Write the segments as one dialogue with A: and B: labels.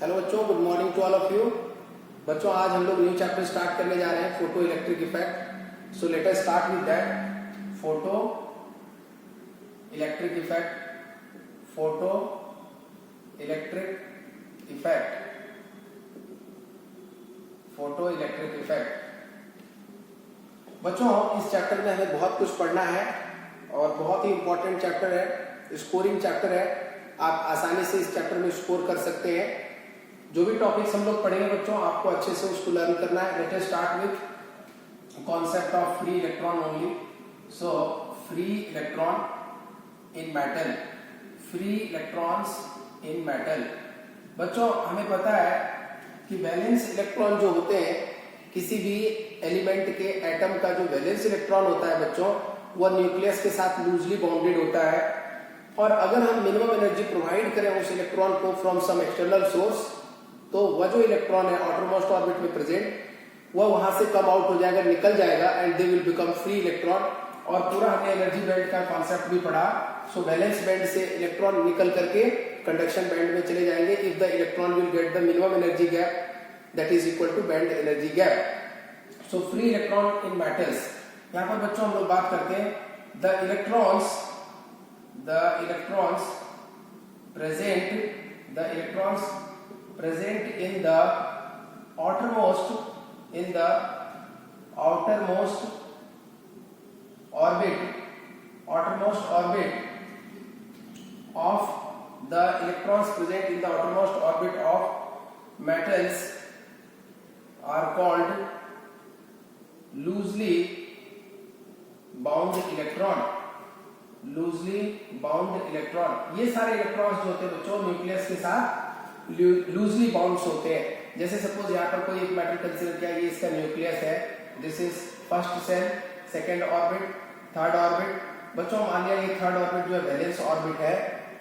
A: Hello बच्चों, good morning to all of you. बच्चों, आज हम लोग न्यू चैप्टर स्टार्ट करने जा रहे हैं, photo electric effect. So let us start with that. Photo electric effect, photo electric effect, photo electric effect. बच्चों, इस चैप्टर में हमें बहुत कुछ पढ़ना है और बहुत ही इंपॉर्टेंट चैप्टर है, स्कोरिंग चैप्टर है। आप आसानी से इस चैप्टर में स्कोर कर सकते हैं। जो भी टॉपिक्स हम लोग पढ़ेंगे बच्चों, आपको अच्छे से उसको लर्न करना है। Let us start with concept of free electron only. So free electron in metal, free electrons in metal. बच्चों, हमें पता है कि वैलेंस इलेक्ट्रॉन जो होते हैं, किसी भी एलिमेंट के एटम का जो वैलेंस इलेक्ट्रॉन होता है बच्चों, वह न्यूक्लियस के साथ लूजली बाउंडेड होता है। और अगर हम मिनिमम एनर्जी प्रोवाइड करें उस इलेक्ट्रॉन को फ्रॉम सम एक्सटर्नल सोर्स, तो वह जो इलेक्ट्रॉन है आउटरमोस्ट ऑर्बिट में प्रेजेंट, वह वहां से कम आउट हो जाएगा, निकल जाएगा, and they will become free electron. और पूरा हमने एनर्जी बैंड का कॉन्सेप्ट भी पढ़ा। सो वैलेंस बैंड से इलेक्ट्रॉन निकल करके कंडक्शन बैंड में चले जाएंगे if the electron will get the minimum energy gap that is equal to band energy gap. So free electron in metals. यहाँ पर बच्चों हम लोग बात करते हैं the electrons present in the outermost orbit of the electrons present in the outermost orbit of metals are called loosely bound electron। ये सारे इलेक्ट्रॉन्स जो होते हैं बच्चों, न्यूक्लियस के साथ लूजली बाउंड होते हैं। जैसे सपोज यहाँ पर कोई एक मेटल कंसीडर किया, ये इसका न्यूक्लियस है, this is first shell, second orbit, third orbit. बच्चों, मान लिया ये थर्ड ऑर्बिट जो है वैलेंस ऑर्बिट है,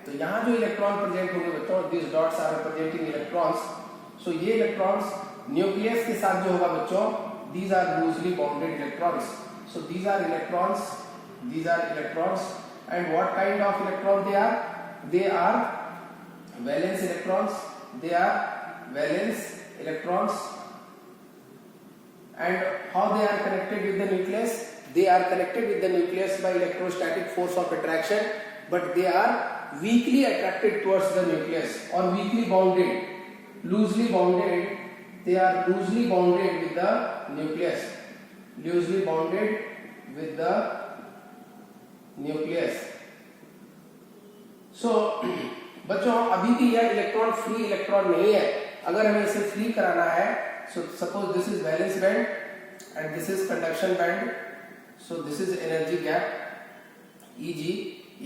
A: तो यहाँ जो इलेक्ट्रॉन प्रेजेंट होंगे बच्चों, this dots are representing electrons. So ये इलेक्ट्रॉन्स न्यूक्लियस के साथ जो होगा बच्चों, these are loosely bounded electrons. So these are electrons and what kind of electron they are? They are valence electrons. And how they are connected with the nucleus? They are connected with the nucleus by electrostatic force of attraction, but they are weakly attracted towards the nucleus or weakly bounded, loosely bounded. They are loosely bounded with the nucleus, सो बच्चों, अभी भी यह electron free electron नहीं है। अगर हमें इसे free कराना है, so suppose this is valence band and this is conduction band. So this is energy gap Eg।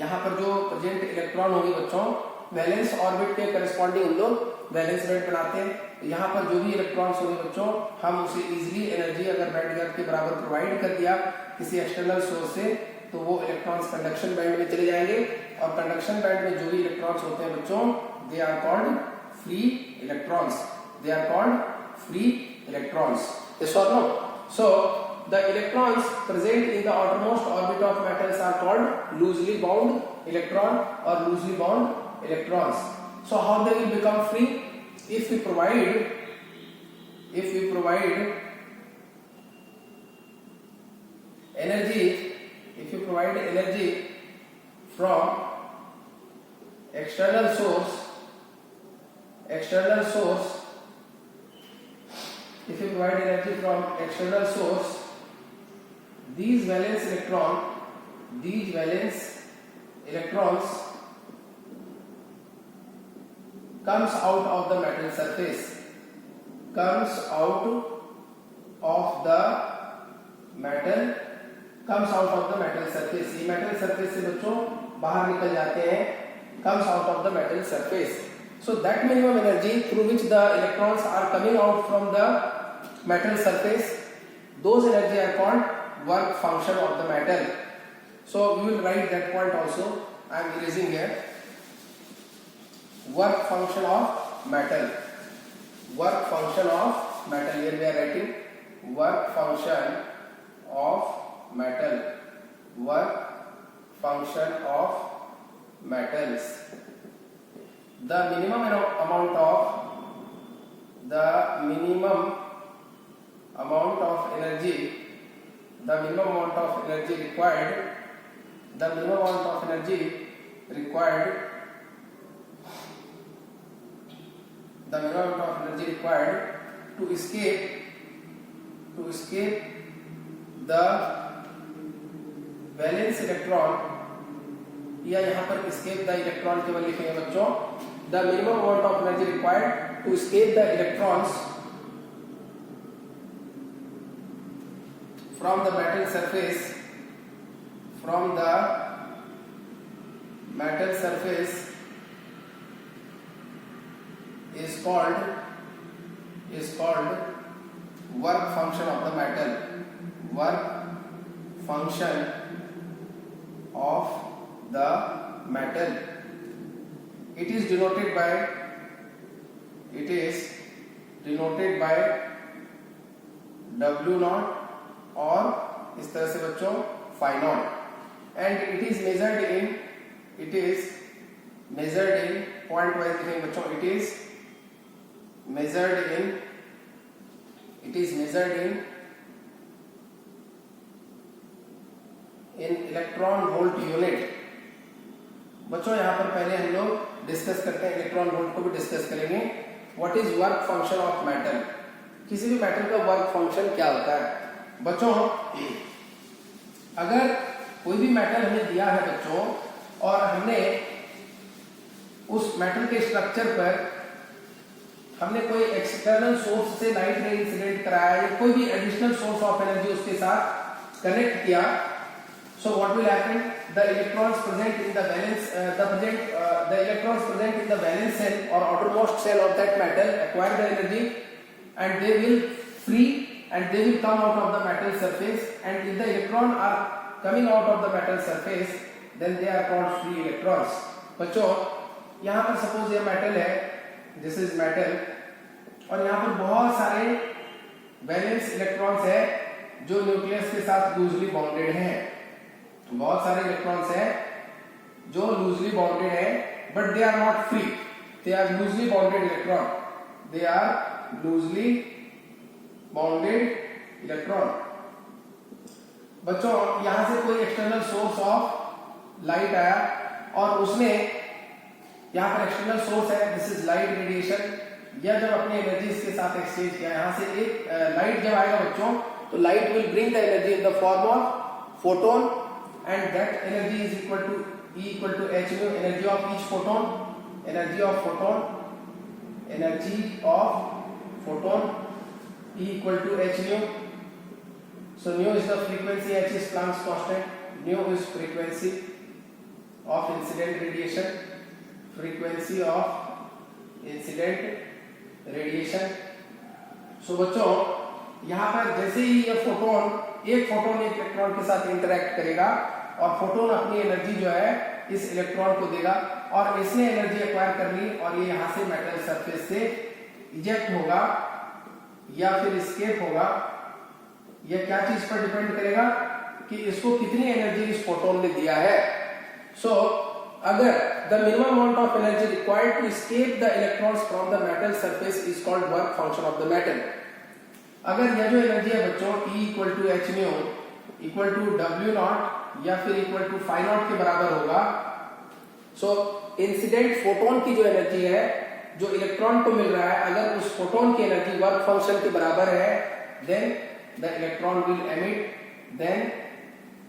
A: यहाँ पर जो प्रेजेंट इलेक्ट्रॉन होंगे बच्चों, वैलेंस ऑर्बिट के करस्पॉन्डिंग हम लोग वैलेंस बैंड बनाते हैं। यहाँ पर जो भी इलेक्ट्रॉन्स होंगे बच्चों, हम उसे इजिली एनर्जी अगर बैंड गैप के बराबर प्रोवाइड कर दिया किसी एक्सटर्नल सोर्स से, तो वो इलेक्ट्रॉन्स कंडक्शन बैंड में चले जाएंगे। और कंडक्शन बैंड में जो भी इलेक्ट्रॉन्स होते हैं बच्चों, they are called free electrons. Yes or no? So the electrons present in the outermost orbit of metals are called loosely bound electron or loosely bound electrons. So how they will become free? If we provide energy from external source, if you provide energy from external source, these valence electrons comes out of the metal surface, ये metal surface से बच्चों बाहर निकल जाते हैं, comes out of the metal surface. So that minimum energy through which the electrons are coming out from the metal surface, those energy are called work function of the metal. So we will write that point also. I am erasing here. Work function of metal. Here we are writing work function of metal. The minimum amount of the minimum amount of energy required to escape the valence electron, या यहाँ पर escape the electron केवल लिखेंगे बच्चों, the minimum amount of energy required to escape the electrons from the metal surface is called work function of the metal. It is denoted by W naught और इस तरह से बच्चों phi naught, and it is measured in point wise लिखेंगे बच्चों, it is measured in electron volt unit. बच्चों यहाँ पर पहले हम लोग डिस्कस करते हैं, इलेक्ट्रॉन वोल्ट को भी डिस्कस करेंगे। What is work function of metal, किसी भी मेटल का वर्क फंक्शन क्या होता है बच्चों। अगर कोई भी मेटल हमें दिया है बच्चों और हमने उस मेटल के स्ट्रक्चर पर हमने कोई एक्सटर्नल सोर्स से लाइट रे इंसिडेंट कराया या कोई भी एडिशनल सोर्स ऑफ एनर्जी उसके साथ कनेक्ट किया, so what will happen, the electrons present in the valence cell or outermost cell of that metal acquire the energy and they will free and they will come out of the metal surface, and if the electron are coming out of the metal surface then they are called free electrons। बच्चों यहाँ पर suppose ये metal है, this is metal, और यहाँ पर बहुत सारे वैलेंस इलेक्ट्रॉन्स है जो न्यूक्लियस के साथ लूजली बॉन्डेड हैं। बहुत सारे इलेक्ट्रॉन्स हैं जो लूजली बॉन्डेड है, but they are not free, they are loosely bonded electron, they are loosely bonded electron. बच्चों यहां से कोई एक्सटर्नल सोर्स ऑफ लाइट आया और उसने यहाँ पर एक्सटर्नल सोर्स है, दिस इज लाइट रेडिएशन, या जब अपनी एनर्जी इसके साथ एक्सचेंज किया, यहाँ से एक लाइट जब आएगा बच्चों तो light will bring the energy in the form of photon, and that energy is equal to E equal to h nu, energy of each photon, energy of photon E equal to h nu. So nu is the frequency, h is Planck's constant, nu is frequency of incident radiation, so बच्चों यहाँ पर जैसे ही ये photon एक electron के साथ interact करेगा और फोटोन अपनी एनर्जी जो है इस इलेक्ट्रॉन को देगा और इसने एनर्जी एक्वायर कर ली और ये यहाँ से मेटल सरफेस से इजेक्ट होगा या फिर एस्केप होगा। यह क्या चीज पर डिपेंड करेगा कि इसको कितनी एनर्जी इस फोटोन ने दिया है। सो अगर the minimum amount of energy required to escape the electrons from the metal surface is called work function of the metal. अगर यह जो एनर्जी है बच्चों E equal to h nu equal to W naught या फिर equal to phi not के बराबर होगा, सो इंसिडेंट फोटोन की जो एनर्जी है जो इलेक्ट्रॉन को मिल रहा है, अगर उस फोटोन की एनर्जी वर्क फंक्शन के बराबर है, then the electron will emit, then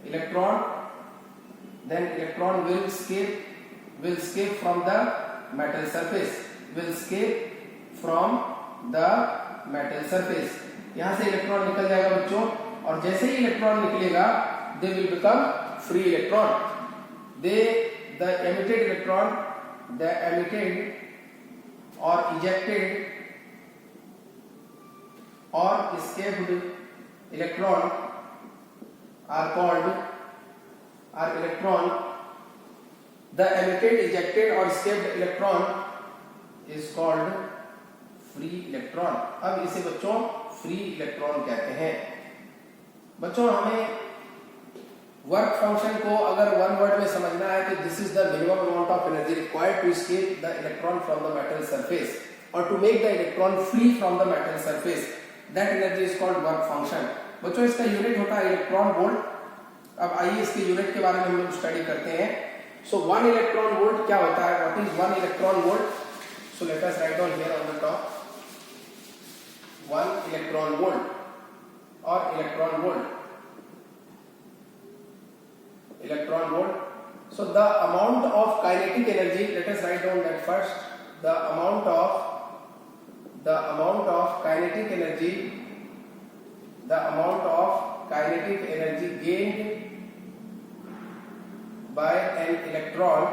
A: electron will escape from the metal surface, यहां से इलेक्ट्रॉन निकल जाएगा बच्चों, और जैसे ही इलेक्ट्रॉन निकलेगा दे will become free electron. the emitted or ejected or escaped electron the emitted, ejected or escaped electron is called free electron। अब इसे बच्चों फ्री इलेक्ट्रॉन कहते हैं। बच्चों हमें वर्क फंक्शन को अगर वन वर्ड में समझना है तो this is the minimum amount of energy required to escape the electron from the metal surface. or to make the electron free from the metal surface. That energy is called work function. बच्चों इसका unit होता है electron volt. अब आइए इसके unit के बारे में हम लोग स्टडी करते हैं. So 1 electron volt क्या होता है? What is 1 electron volt? So let us write down here on the top 1 electron volt or electron volt. Electron volt. So the amount of kinetic energy, let us write down that first. The amount of kinetic energy, gained by an electron,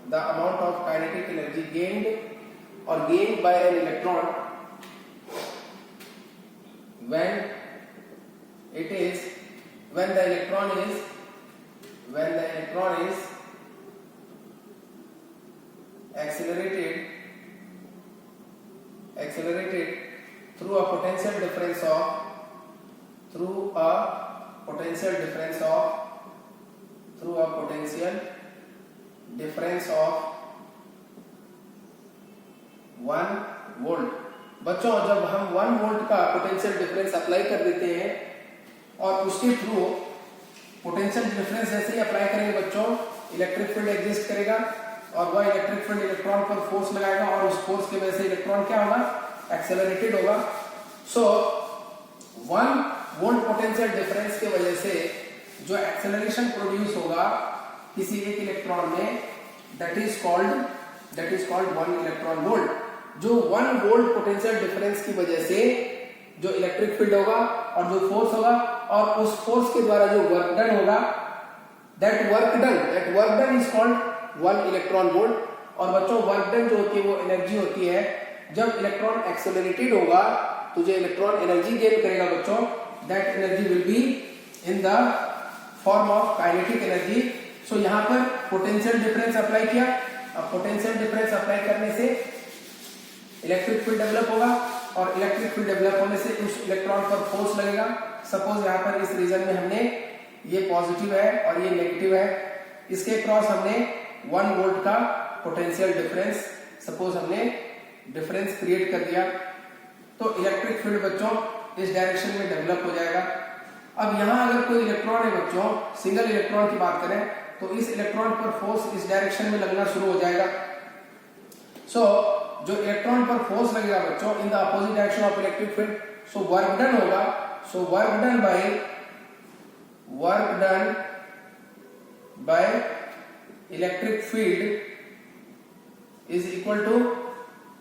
A: the amount of kinetic energy gained by an electron when the electron is accelerated through a potential difference of 1 volt. बच्चों जब हम 1 volt का potential difference apply कर देते हैं और उसके through potential difference जैसे ही अप्लाई करेंगे बच्चों, इलेक्ट्रिक फील्ड एग्जिस्ट करेगा और वह इलेक्ट्रिक फील्ड इलेक्ट्रॉन पर फोर्स लगाएगा और उस फोर्स की वजह से इलेक्ट्रॉन क्या होगा? एक्सेलरेटेड होगा. सो 1 वोल्ट पोटेंशियल डिफरेंस की वजह से जो एक्सेलरेशन प्रोड्यूस होगा किसी एक इलेक्ट्रॉन में, that is called 1 electron volt. जो 1 वोल्ट पोटेंशियल डिफरेंस की वजह से जो इलेक्ट्रिक फील्ड होगा और जो फोर्स होगा और उस फोर्स के द्वारा जो वर्क डन होगा, that work done is called 1 electron volt. और बच्चों वर्क डन जो होती है वो एनर्जी होती है. जब इलेक्ट्रॉन एक्सेलरेटेड होगा तो जो इलेक्ट्रॉन एनर्जी गेन करेगा बच्चों, that energy will be in the form of kinetic energy. So यहाँ पर पोटेंशियल डिफरेंस अप्लाई किया. अब पोटेंशियल डिफरेंस अप्लाई करने से इलेक्ट्रिक फील्ड डेवलप होगा और इलेक्ट्रिक फील्ड डेवलप होने से उस इलेक्ट्रॉन पर फोर्स लगेगा. सपोज यहाँ पर इस रीजन में हमने ये पॉजिटिव है और ये नेगेटिव है, इसके क्रॉस हमने 1 वोल्ट का पोटेंशियल डिफरेंस सपोज हमने डिफरेंस क्रिएट कर दिया, तो इलेक्ट्रिक फील्ड बच्चों इस डायरेक्शन में डेवलप हो जाएगा. अब यहाँ अगर कोई इलेक्ट्रॉन है बच्चों, सिंगल इलेक्ट्रॉन की बात करें तो इस इलेक्ट्रॉन पर फोर्स इस डायरेक्शन में लगना शुरू हो जाएगा. सो जो इलेक्ट्रॉन पर फोर्स लगेगा बच्चों in the opposite direction of electric field, so work done होगा. So work done by electric field is equal to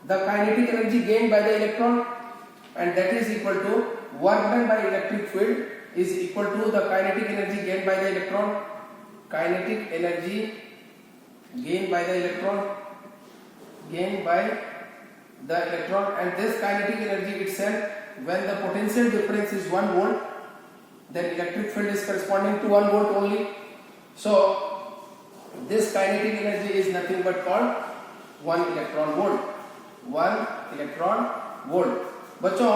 A: the kinetic energy gained by the electron, and that is equal to work done by electric field is equal to the kinetic energy gained by the electron. Kinetic energy gained by the electron, and this kinetic energy itself, when the potential difference is 1 volt, then electric field is corresponding to 1 volt only. So this kinetic energy is nothing but called 1 electron volt. 1 electron volt. बच्चों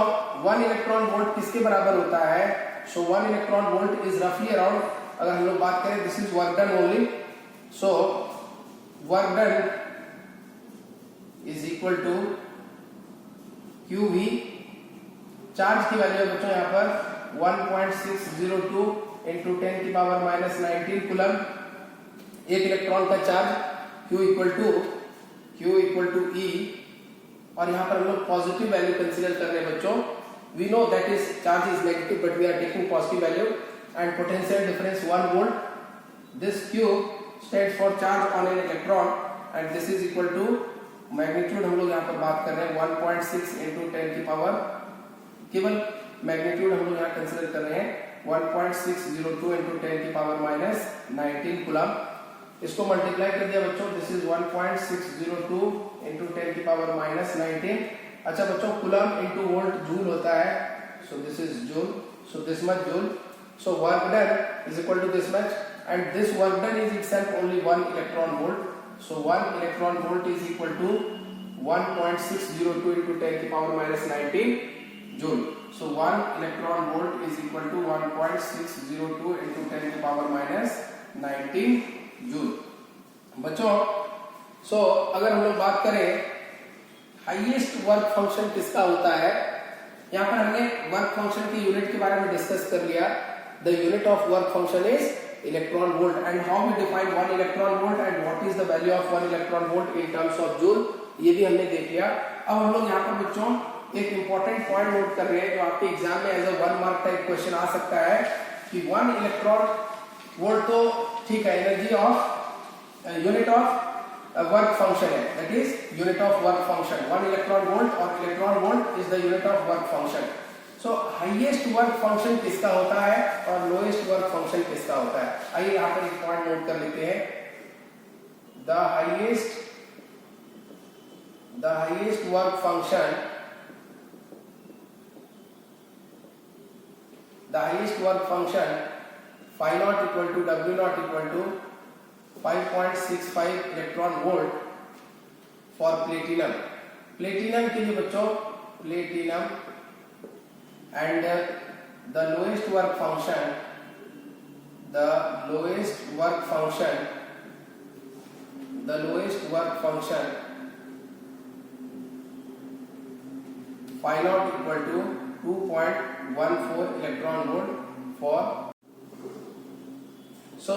A: 1 electron volt किसके बराबर होता है? So 1 electron volt is रफली around, अगर हम लोग बात करें this is work done only, so work done is equal to QV. Charge की वैल्यू है बच्चों यहाँ पर 1.602 इंटू 10 की पावर माइनस 19 कूलम. एक इलेक्ट्रॉन का charge Q equal to E, और यहाँ पर हम लोग पॉजिटिव वैल्यू कंसीडर कर रहे हैं बच्चों. We know that is charge is negative but we are taking positive value and potential difference 1 volt. This Q stands for charge on an electron and this is equal to magnitude. हम लोग यहाँ पर बात कर रहे हैं 1.6 into 10 की power, केवल मैग्नीट्यूड हम लोग यहाँ कंसीडर कर रहे हैं 1.602 इंटू 10 की पावर माइनस 19 कूलम. इसको मल्टीप्लाई कर दिया बच्चों, दिस इज 1.602 इंटू 10 की पावर माइनस 19. अच्छा बच्चों कूलम इंटू वोल्ट जूल होता है, so this is joule, so this much joule. So work done is equal to this much and this work done is itself only 1 electron volt. So 1 electron volt is equal to 1.602 into 10 की power minus 19 joule. So 1 electron volt is equal to 1.602 into 10 की power minus 19 joule. बच्चों सो अगर हम लोग बात करें highest work function किसका होता है? यहाँ पर हमने वर्क फंक्शन की यूनिट के बारे में डिस्कस कर लिया. The unit of work function is electron volt and how we define 1 electron volt and what is the value of 1 electron volt in terms of joule. ये भी हमने देख लिया. अब हम लोग यहाँ पर बच्चों एक इंपॉर्टेंट पॉइंट नोट कर रहे हैं जो आपके एग्जाम में as a 1 mark type question आ सकता है कि 1 इलेक्ट्रॉन वोल्ट तो ठीक है, energy of unit of work function है, that is unit of work function. 1 electron volt और electron volt is the unit of work function. So highest work function किसका होता है और लोएस्ट वर्क फंक्शन किसका होता है? आइए यहाँ पर एक पॉइंट नोट कर लेते हैं. The highest work function, the highest work function phi naught equal to W naught equal to 5.65 electron volt for platinum. Platinum के लिए बच्चों platinum and the lowest work function phi naught equal to 2.14 electron volt for. So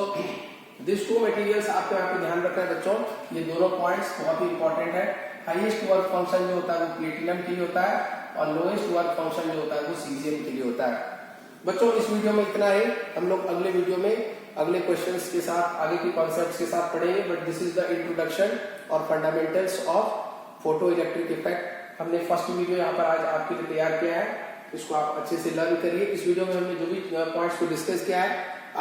A: these two materials आपको यहाँ पे ध्यान रखना है बच्चों. ये दोनों पॉइंट्स बहुत ही इंपॉर्टेंट है. हाईएस्ट वर्क फंक्शन जो होता है वो प्लेटिनम के लिए होता है और लोएस्ट वर्क फंक्शन जो होता है वो सीजियम के लिए होता है. बच्चों इस वीडियो में इतना ही. हम लोग अगले वीडियो में अगले क्वेश्चंस के साथ आगे के कॉन्सेप्ट्स के साथ पढ़ेंगे. But this is the introduction और fundamentals of photoelectric effect. हमने फर्स्ट वीडियो यहाँ पर आज आपके लिए तैयार किया है. इसको आप अच्छे से लर्न करिए. इस वीडियो में हमने जो भी पॉइंट्स को डिस्कस किया है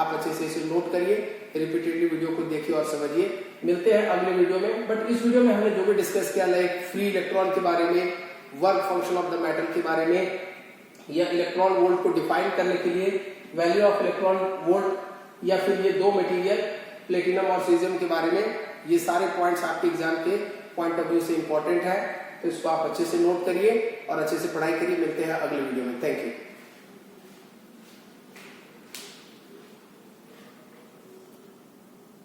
A: आप अच्छे से इसे नोट करिए, रिपीटेडली वीडियो को देखिए और समझिए. मिलते हैं अगले वीडियो में. बट इस वीडियो में हमने जो भी डिस्कस किया लाइक फ्री इलेक्ट्रॉन के बारे में, work function of the metal के बारे में, या इलेक्ट्रॉन वोल्ट को डिफाइन करने के लिए वैल्यू ऑफ इलेक्ट्रॉन वोल्ट, या फिर ये दो मटेरियल प्लेटिनम और सीजियम के बारे में, ये सारे पॉइंट्स आपके एग्जाम के पॉइंट ऑफ व्यू से इंपॉर्टेंट है. तो इसको आप अच्छे से नोट करिए और अच्छे से पढ़ाई करिए. मिलते हैं अगले वीडियो में. Thank you.